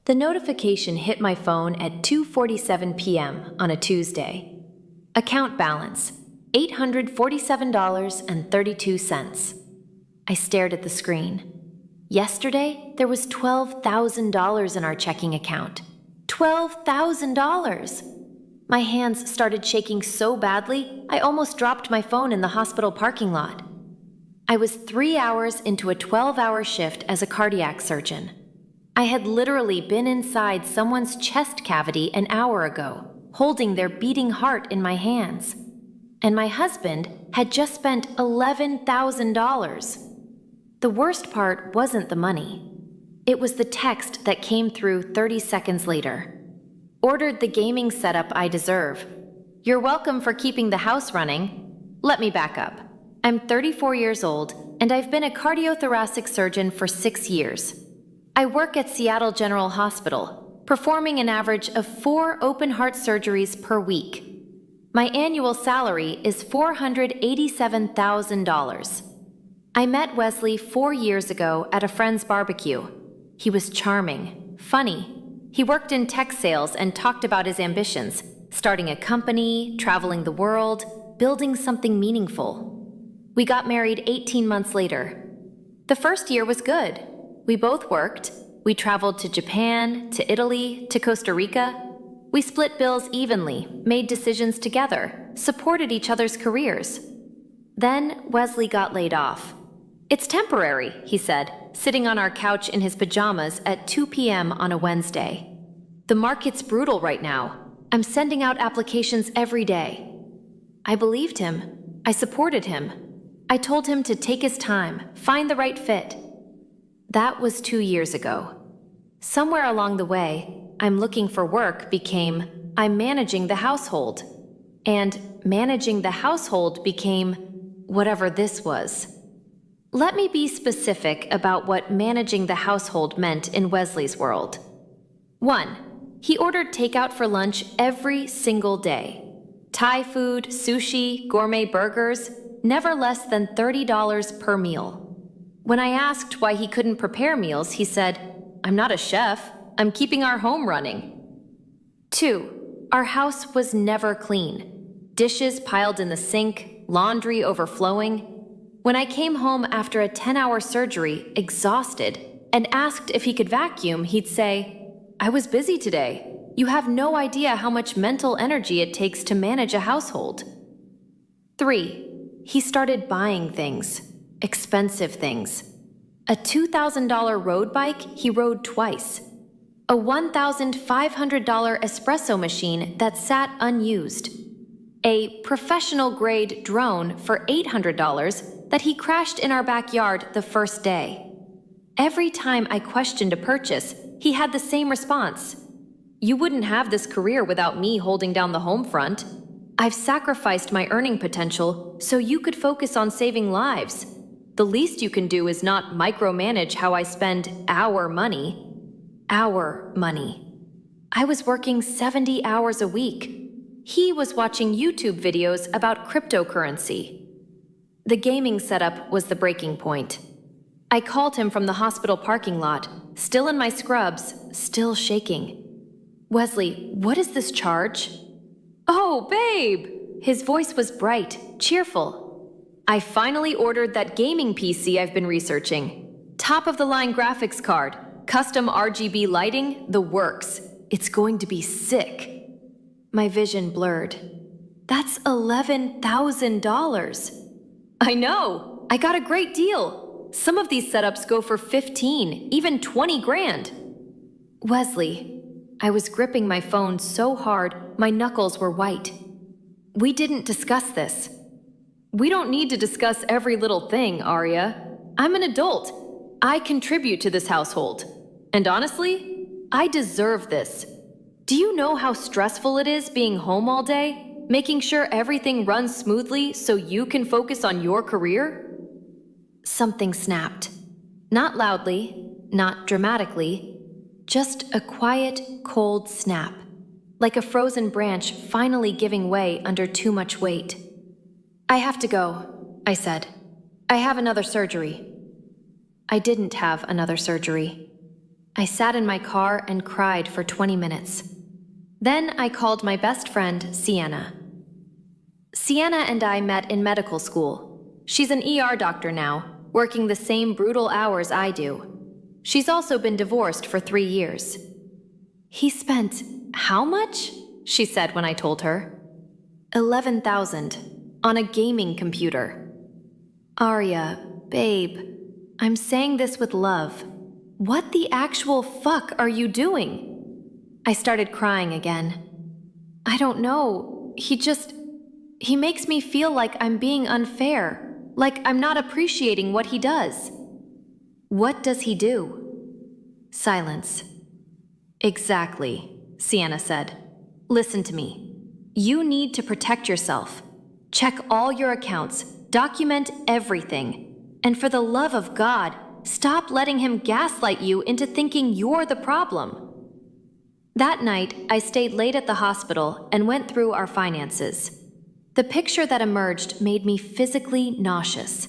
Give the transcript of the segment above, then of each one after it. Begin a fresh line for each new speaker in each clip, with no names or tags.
The notification hit my phone at 2:47 p.m. on a Tuesday. Account balance, $847.32. I stared at the screen. Yesterday, there was $12,000 in our checking account. $12,000! My hands started shaking so badly, I almost dropped my phone in the hospital parking lot. I was 3 hours into a 12-hour shift as a cardiac surgeon. I had literally been inside someone's chest cavity an hour ago, holding their beating heart in my hands. And my husband had just spent $11,000. The worst part wasn't the money. It was the text that came through 30 seconds later. Ordered the gaming setup I deserve. You're welcome for keeping the house running. Let me back up. I'm 34 years old, and I've been a cardiothoracic surgeon for 6 years. I work at Seattle General Hospital, performing an average of 4 open-heart surgeries per week. My annual salary is $487,000. I met Wesley 4 years ago at a friend's barbecue. He was charming, funny. He worked in tech sales and talked about his ambitions, starting a company, traveling the world, building something meaningful. We got married 18 months later. The first year was good. We both worked. We traveled to Japan, to Italy, to Costa Rica. We split bills evenly, made decisions together, supported each other's careers. Then Wesley got laid off. It's temporary, he said, sitting on our couch in his pajamas at 2 p.m. on a Wednesday. The market's brutal right now. I'm sending out applications every day. I believed him. I supported him. I told him to take his time, find the right fit. That was 2 years ago. Somewhere along the way, I'm looking for work became I'm managing the household. And managing the household became whatever this was. Let me be specific about what managing the household meant in Wesley's world. 1. He ordered takeout for lunch every single day. Thai food, sushi, gourmet burgers, never less than $30 per meal. When I asked why he couldn't prepare meals, he said, "I'm not a chef. I'm keeping our home running." 2. Our house was never clean. Dishes piled in the sink, laundry overflowing. When I came home after a 10-hour surgery, exhausted, and asked if he could vacuum, he'd say, "I was busy today. You have no idea how much mental energy it takes to manage a household." 3. He started buying things. Expensive things. A $2,000 road bike he rode twice. A $1,500 espresso machine that sat unused. A professional-grade drone for $800 that he crashed in our backyard the first day. Every time I questioned a purchase, he had the same response. "You wouldn't have this career without me holding down the home front. I've sacrificed my earning potential so you could focus on saving lives. The least you can do is not micromanage how I spend our money." Our money. I was working 70 hours a week. He was watching YouTube videos about cryptocurrency. The gaming setup was the breaking point. I called him from the hospital parking lot, still in my scrubs, still shaking. "Wesley, what is this charge?" "Oh, babe!" His voice was bright, cheerful. "I finally ordered that gaming PC I've been researching. Top-of-the-line graphics card, custom RGB lighting, the works. It's going to be sick." My vision blurred. That's $11,000. I know! I got a great deal. Some of these setups go for 15, even 20 grand. Wesley, I was gripping my phone so hard, my knuckles were white. We didn't discuss this. We don't need to discuss every little thing, Arya. I'm an adult. I contribute to this household. And honestly, I deserve this. Do you know how stressful it is being home all day? Making sure everything runs smoothly so you can focus on your career? Something snapped. Not loudly, not dramatically, just a quiet, cold snap. Like a frozen branch finally giving way under too much weight. "I have to go," I said. "I have another surgery." I didn't have another surgery. I sat in my car and cried for 20 minutes. Then I called my best friend, Sienna. Sienna and I met in medical school. She's an ER doctor now, working the same brutal hours I do. She's also been divorced for 3 years. He spent how much? She said when I told her. $11,000 on a gaming computer. Arya, babe, I'm saying this with love. What the actual fuck are you doing? I started crying again. I don't know. He makes me feel like I'm being unfair, like I'm not appreciating what he does. What does he do? Silence. Exactly, Sienna said. Listen to me. You need to protect yourself. Check all your accounts, document everything. And for the love of God, stop letting him gaslight you into thinking you're the problem. That night, I stayed late at the hospital and went through our finances. The picture that emerged made me physically nauseous.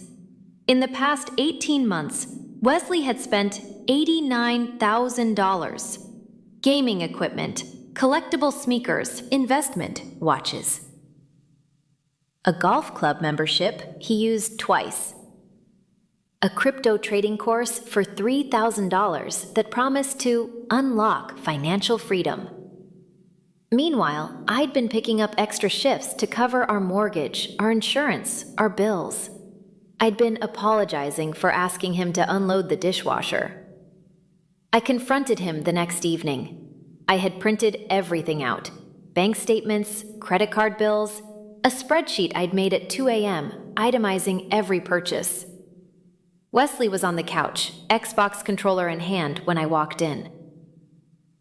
In the past 18 months, Wesley had spent $89,000. Gaming equipment, collectible sneakers, investment watches. A golf club membership he used twice. A crypto trading course for $3,000 that promised to unlock financial freedom. Meanwhile, I'd been picking up extra shifts to cover our mortgage, our insurance, our bills. I'd been apologizing for asking him to unload the dishwasher. I confronted him the next evening. I had printed everything out: bank statements, credit card bills, a spreadsheet I'd made at 2 a.m., itemizing every purchase. Wesley was on the couch, Xbox controller in hand, when I walked in.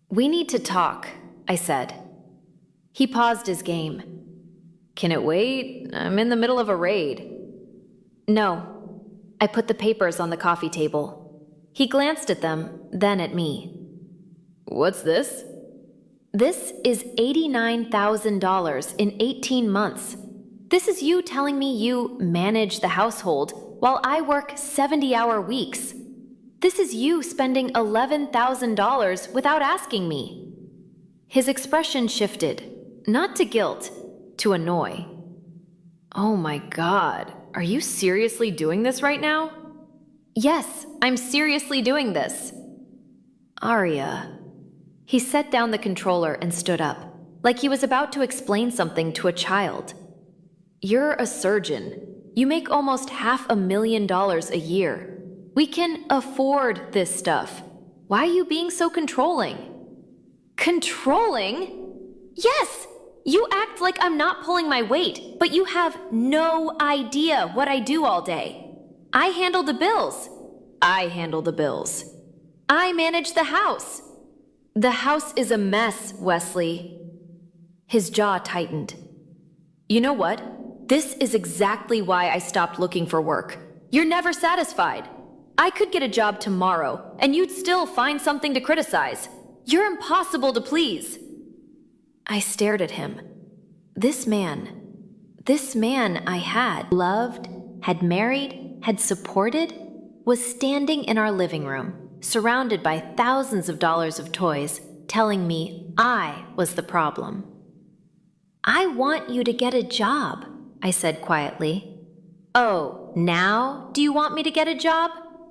We need to talk, I said. He paused his game. Can it wait? I'm in the middle of a raid. No. I put the papers on the coffee table. He glanced at them, then at me. What's this? This is $89,000 in 18 months. This is you telling me you manage the household while I work 70-hour weeks. This is you spending $11,000 without asking me. His expression shifted, not to guilt, to annoy. Oh my God, are you seriously doing this right now? Yes, I'm seriously doing this. Arya. He set down the controller and stood up, like he was about to explain something to a child. You're a surgeon. You make almost $500,000 a year. We can afford this stuff. Why are you being so controlling? Controlling? Yes! You act like I'm not pulling my weight, but you have no idea what I do all day. I handle the bills. I handle the bills. I manage the house. The house is a mess, Wesley. His jaw tightened. You know what? This is exactly why I stopped looking for work. You're never satisfied. I could get a job tomorrow, and you'd still find something to criticize. You're impossible to please. I stared at him. This man I had loved, had married, had supported, was standing in our living room, surrounded by thousands of dollars of toys, telling me I was the problem. I want you to get a job, I said quietly. Oh, now do you want me to get a job?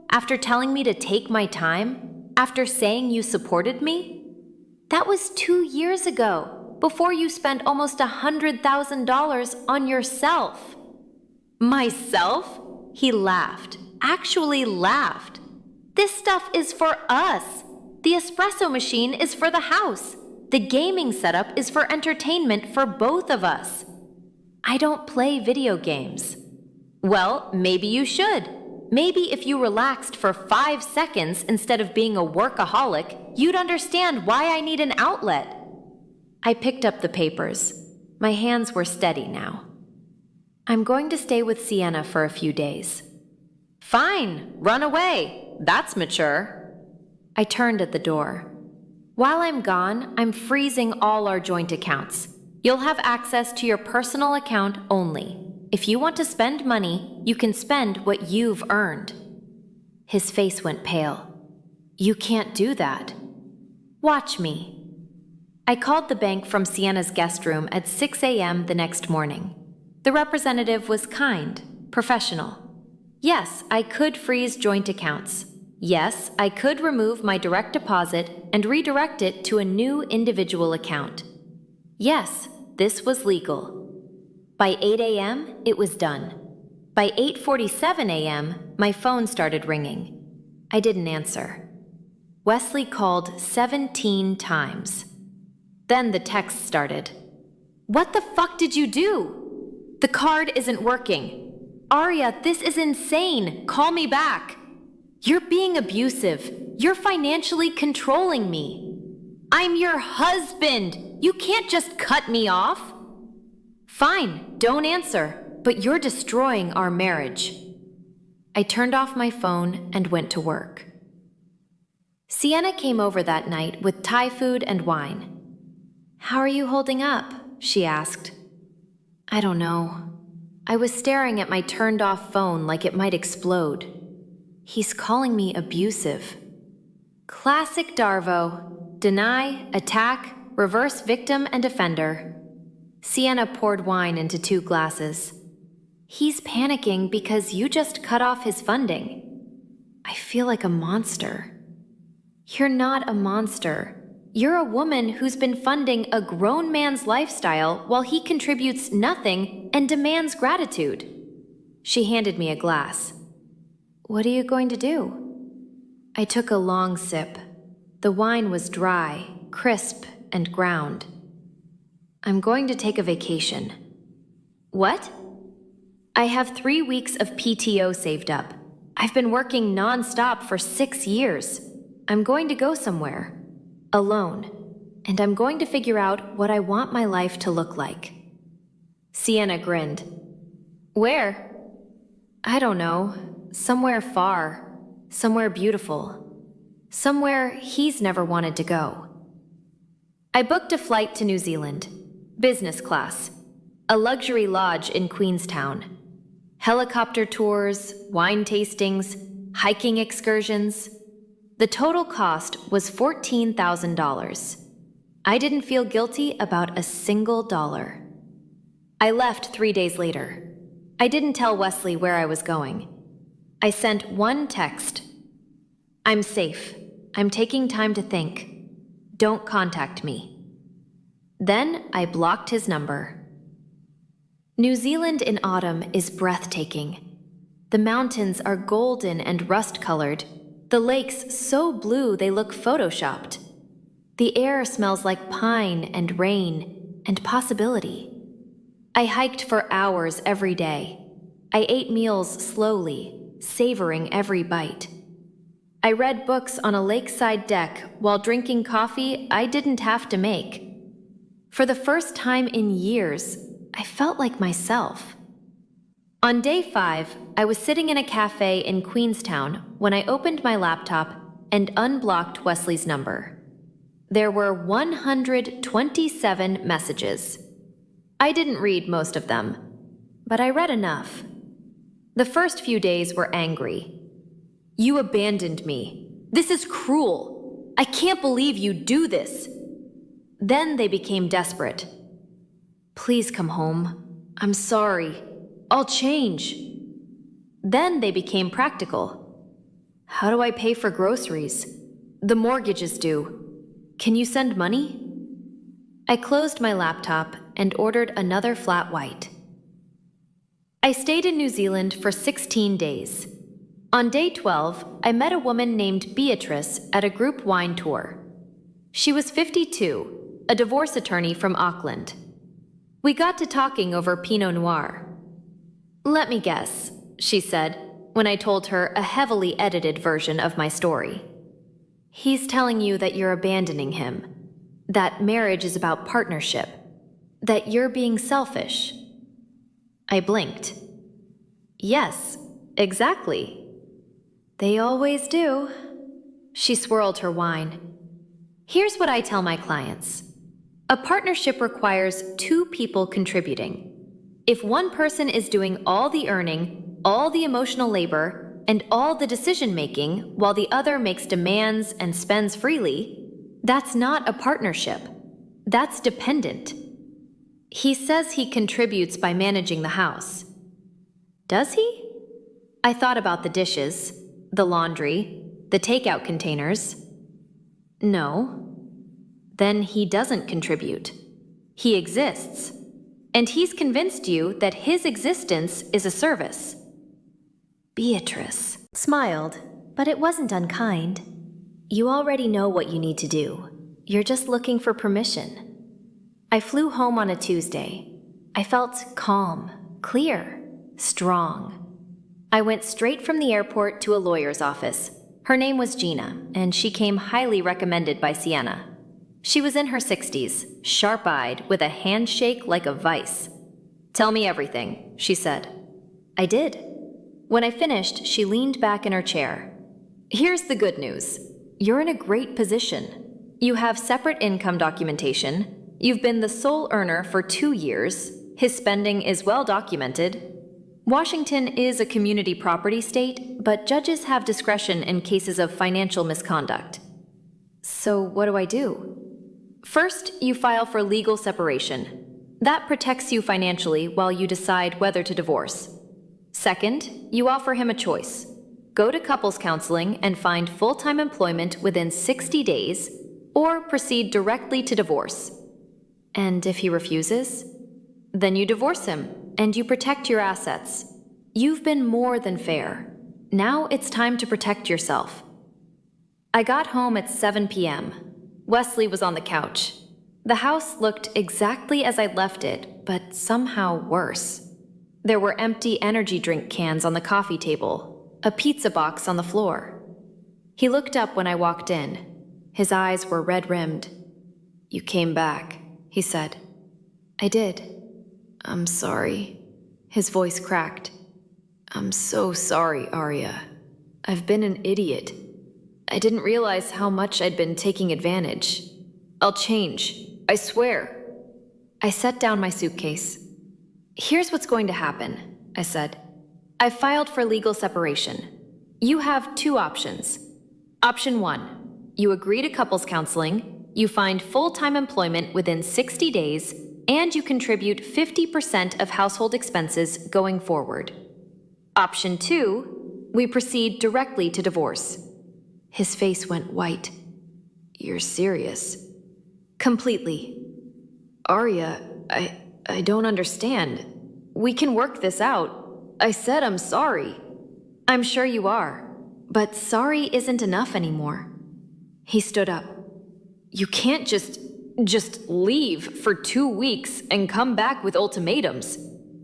After telling me to take my time? After saying you supported me? That was 2 years ago, before you spent almost $100,000 on yourself. Myself? He laughed, actually laughed. This stuff is for us. The espresso machine is for the house. The gaming setup is for entertainment for both of us. I don't play video games. Well, maybe you should. Maybe if you relaxed for 5 seconds instead of being a workaholic, you'd understand why I need an outlet. I picked up the papers. My hands were steady now. I'm going to stay with Sienna for a few days. Fine, run away. That's mature. I turned at the door. While I'm gone, I'm freezing all our joint accounts. You'll have access to your personal account only. If you want to spend money, you can spend what you've earned. His face went pale. You can't do that. Watch me. I called the bank from Sienna's guest room at 6 a.m. the next morning. The representative was kind, professional. Yes, I could freeze joint accounts. Yes, I could remove my direct deposit and redirect it to a new individual account. Yes, this was legal. By 8 a.m., it was done. By 8:47 a.m., my phone started ringing. I didn't answer. Wesley called 17 times. Then the text started. What the fuck did you do? The card isn't working. Arya, this is insane. Call me back. You're being abusive. You're financially controlling me. I'm your husband. You can't just cut me off. Fine, don't answer, but you're destroying our marriage. I turned off my phone and went to work. Sienna came over that night with Thai food and wine. How are you holding up? She asked. I don't know. I was staring at my turned-off phone like it might explode. He's calling me abusive. Classic Darvo. Deny, attack, reverse victim and offender. Sienna poured wine into 2 glasses. He's panicking because you just cut off his funding. I feel like a monster. You're not a monster. You're a woman who's been funding a grown man's lifestyle while he contributes nothing and demands gratitude. She handed me a glass. What are you going to do? I took a long sip. The wine was dry, crisp, and ground. I'm going to take a vacation. What? I have 3 weeks of PTO saved up. I've been working non-stop for 6 years. I'm going to go somewhere. Alone. And I'm going to figure out what I want my life to look like. Sienna grinned. Where? I don't know. Somewhere far. Somewhere beautiful. Somewhere he's never wanted to go. I booked a flight to New Zealand. Business class. A luxury lodge in Queenstown. Helicopter tours, wine tastings, hiking excursions. The total cost was $14,000. I didn't feel guilty about a single dollar. I left 3 days later. I didn't tell Wesley where I was going. I sent one text. I'm safe. I'm taking time to think. Don't contact me. Then I blocked his number. New Zealand in autumn is breathtaking. The mountains are golden and rust-colored. The lakes so blue they look photoshopped. The air smells like pine and rain and possibility. I hiked for hours every day. I ate meals slowly, savoring every bite. I read books on a lakeside deck while drinking coffee I didn't have to make. For the first time in years, I felt like myself. On day 5, I was sitting in a cafe in Queenstown when I opened my laptop and unblocked Wesley's number. There were 127 messages. I didn't read most of them, but I read enough. The first few days were angry. You abandoned me. This is cruel. I can't believe you do this. Then they became desperate. Please come home. I'm sorry. I'll change. Then they became practical. How do I pay for groceries? The mortgage is due. Can you send money? I closed my laptop and ordered another flat white. I stayed in New Zealand for 16 days. On day 12, I met a woman named Beatrice at a group wine tour. She was 52, a divorce attorney from Auckland. We got to talking over Pinot Noir. Let me guess, she said, when I told her a heavily edited version of my story. He's telling you that you're abandoning him, that marriage is about partnership, that you're being selfish. I blinked. Yes, exactly. They always do. She swirled her wine. Here's what I tell my clients. A partnership requires 2 people contributing. If one person is doing all the earning, all the emotional labor, and all the decision-making while the other makes demands and spends freely, that's not a partnership. That's dependent. He says he contributes by managing the house. Does he? I thought about the dishes, the laundry, the takeout containers. No. Then he doesn't contribute. He exists. And he's convinced you that his existence is a service. Beatrice smiled, but it wasn't unkind. You already know what you need to do. You're just looking for permission. I flew home on a Tuesday. I felt calm, clear, strong. I went straight from the airport to a lawyer's office. Her name was Gina, and she came highly recommended by Sienna. She was in her 60s, sharp-eyed, with a handshake like a vice. "Tell me everything," she said. I did. When I finished, she leaned back in her chair. "Here's the good news. You're in a great position. You have separate income documentation. You've been the sole earner for 2 years. His spending is well documented. Washington is a community property state, but judges have discretion in cases of financial misconduct. So what do I do? First, you file for legal separation. That protects you financially while you decide whether to divorce. Second, you offer him a choice. Go to couples counseling and find full-time employment within 60 days, or proceed directly to divorce. And if he refuses? Then you divorce him, and you protect your assets. You've been more than fair. Now it's time to protect yourself." I got home at 7 p.m. Wesley was on the couch. The house looked exactly as I'd left it, but somehow worse. There were empty energy drink cans on the coffee table, a pizza box on the floor. He looked up when I walked in. His eyes were red-rimmed. "You came back," he said. "I did. I'm sorry." His voice cracked. "I'm so sorry, Arya. I've been an idiot. I didn't realize how much I'd been taking advantage. I'll change. I swear." I set down my suitcase. "Here's what's going to happen," I said. "I've filed for legal separation. You have 2 options. Option 1, you agree to couples counseling, you find full-time employment within 60 days, and you contribute 50% of household expenses going forward. Option 2, we proceed directly to divorce." His face went white. "You're serious?" "Completely." "Arya, I don't understand. We can work this out. I said I'm sorry." "I'm sure you are, but sorry isn't enough anymore." He stood up. "You can't just leave for 2 weeks and come back with ultimatums.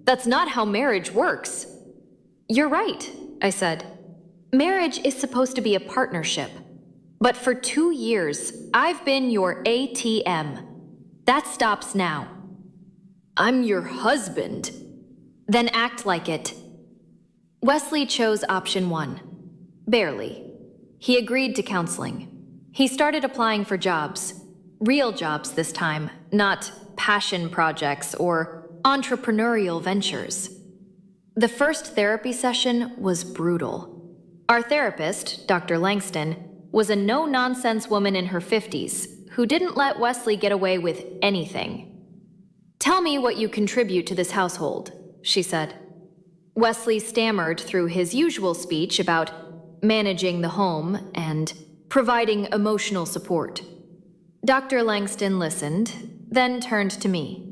That's not how marriage works." "You're right," I said. "Marriage is supposed to be a partnership. But for 2 years, I've been your ATM. That stops now." "I'm your husband." "Then act like it." Wesley chose option 1. Barely. He agreed to counseling. He started applying for jobs. Real jobs this time, not passion projects or entrepreneurial ventures. The first therapy session was brutal. Our therapist, Dr. Langston, was a no-nonsense woman in her 50s who didn't let Wesley get away with anything. "Tell me what you contribute to this household," she said. Wesley stammered through his usual speech about managing the home and providing emotional support. Dr. Langston listened, then turned to me.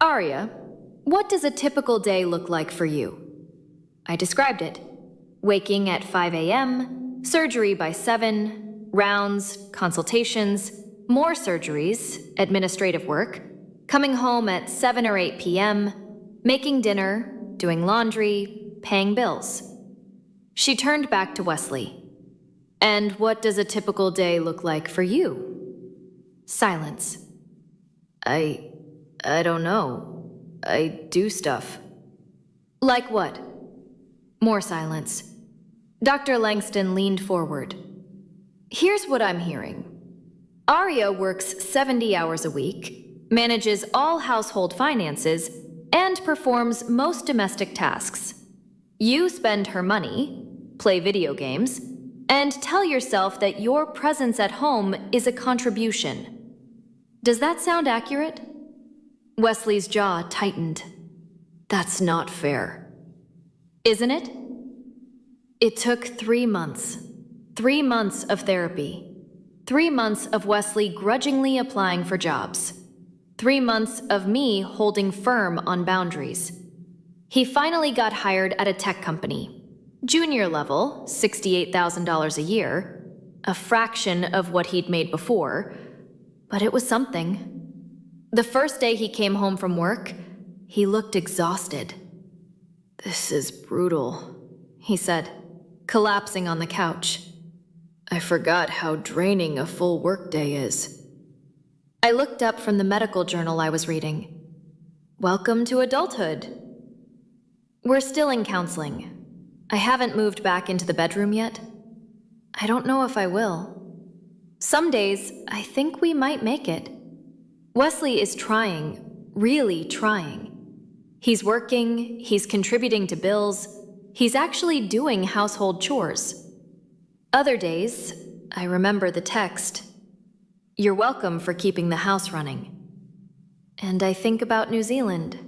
"Arya, what does a typical day look like for you?" I described it. Waking at 5 a.m., surgery by 7, rounds, consultations, more surgeries, administrative work, coming home at 7 or 8 p.m., making dinner, doing laundry, paying bills. She turned back to Wesley. "And what does a typical day look like for you?" Silence. I don't know. I do stuff." "Like what?" More silence. Dr. Langston leaned forward. "Here's what I'm hearing. Arya works 70 hours a week, manages all household finances, and performs most domestic tasks. You spend her money, play video games, and tell yourself that your presence at home is a contribution. Does that sound accurate? Wesley's jaw tightened. That's not fair. Isn't it? It took 3 months. 3 months of therapy. 3 months of Wesley grudgingly applying for jobs. 3 months of me holding firm on boundaries. He finally got hired at a tech company. Junior level, $68,000 a year, a fraction of what he'd made before, but it was something. The first day he came home from work, he looked exhausted. "This is brutal," he said, collapsing on the couch. "I forgot how draining a full workday is." I looked up from the medical journal I was reading. "Welcome to adulthood." "We're still in counseling. I haven't moved back into the bedroom yet. I don't know if I will. Some days, I think we might make it." Wesley is trying, really trying. He's working, he's contributing to bills, he's actually doing household chores. Other days, I remember the text, "You're welcome for keeping the house running." And I think about New Zealand,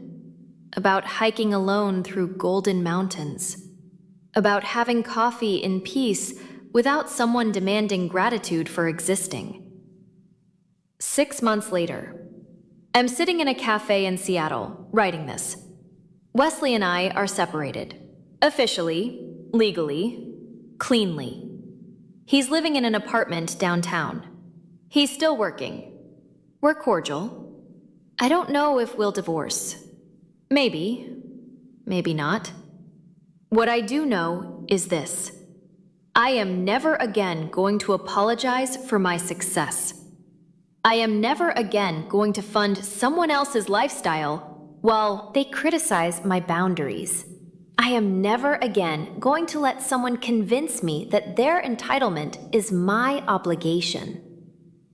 about hiking alone through golden mountains, about having coffee in peace without someone demanding gratitude for existing. 6 months later, I'm sitting in a cafe in Seattle, writing this. Wesley and I are separated. Officially, legally, cleanly. He's living in an apartment downtown. He's still working. We're cordial. I don't know if we'll divorce. Maybe. Maybe not. What I do know is this. I am never again going to apologize for my success. I am never again going to fund someone else's lifestyle while they criticize my boundaries. I am never again going to let someone convince me that their entitlement is my obligation.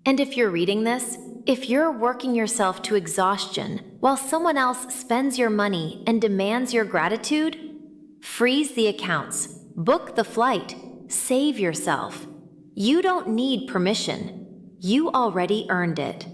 And if you're reading this, if you're working yourself to exhaustion while someone else spends your money and demands your gratitude, freeze the accounts, book the flight, save yourself. You don't need permission. You already earned it.